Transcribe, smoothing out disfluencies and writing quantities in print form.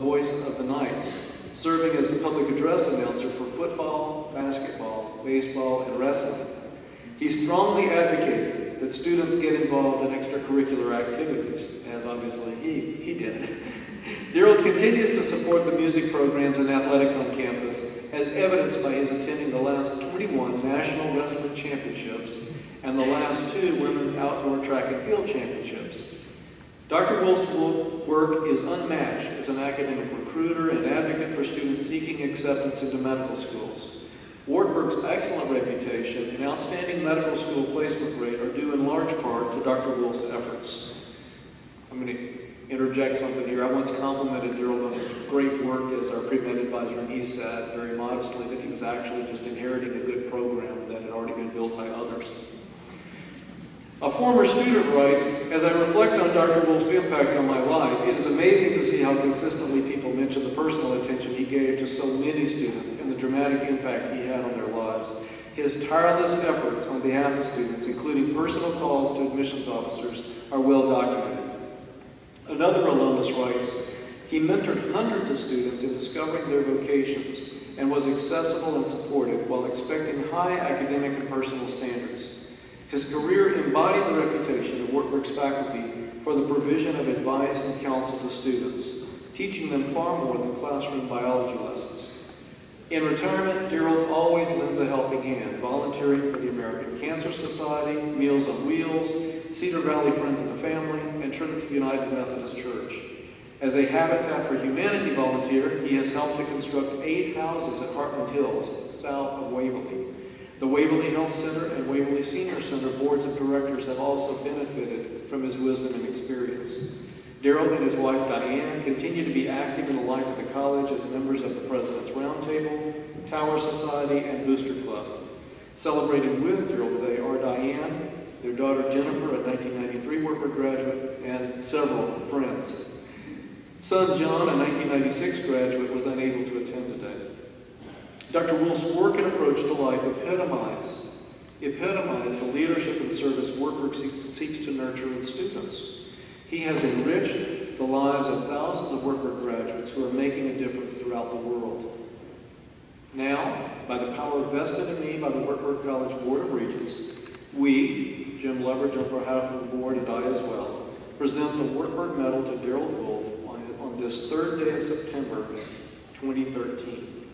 voice of the Knights, serving as the public address announcer for football, basketball, baseball, and wrestling. He strongly advocated that students get involved in extracurricular activities, as obviously he did. Daryl continues to support the music programs and athletics on campus, as evidenced by his attending the last 21 National Wrestling Championships and the last 2 Women's Outdoor Track and Field Championships. Dr. Wolf's work is unmatched as an academic recruiter and advocate for students seeking acceptance into medical schools. Wartburg's excellent reputation and outstanding medical school placement rate are due in large part to Dr. Wolf's efforts. I'm going to interject something here. I once complimented Daryl on his great work as our pre-med advisor, and he said very modestly that he was actually just inheriting a good program that had already been built by others. A former student writes, as I reflect on Dr. Wolf's impact on my life, it is amazing to see how consistently people mention the personal attention he gave to so many students and the dramatic impact he had on their lives. His tireless efforts on behalf of students, including personal calls to admissions officers, are well documented. Another alumnus writes, he mentored hundreds of students in discovering their vocations and was accessible and supportive while expecting high academic and personal standards. His career embodied the reputation of Wartburg's faculty for the provision of advice and counsel to students, teaching them far more than classroom biology lessons. In retirement, Daryl always lends a helping hand, volunteering for the American Cancer Society, Meals on Wheels, Cedar Valley Friends of the Family, and Trinity United Methodist Church. As a Habitat for Humanity volunteer, he has helped to construct 8 houses at Heartland Hills, south of Waverly. The Waverly Health Center and Waverly Senior Center boards of directors have also benefited from his wisdom and experience. Daryl and his wife Diane continue to be active in the life of the college as members of the President's Roundtable, Tower Society, and Booster Club. Celebrating with Daryl today are Diane, their daughter Jennifer, a 1993 Wartburg graduate, and several friends. Son John, a 1996 graduate, was unable to attend today. Dr. Wolf's work and approach to life epitomize the leadership and service Wartburg seeks to nurture in students. He has enriched the lives of thousands of Wartburg graduates who are making a difference throughout the world. Now, by the power vested in me by the Wartburg College Board of Regents, we, Jim Leverage on behalf of the board and I as well, present the Wartburg Medal to Daryl Wolf on this 3rd day of September 2013.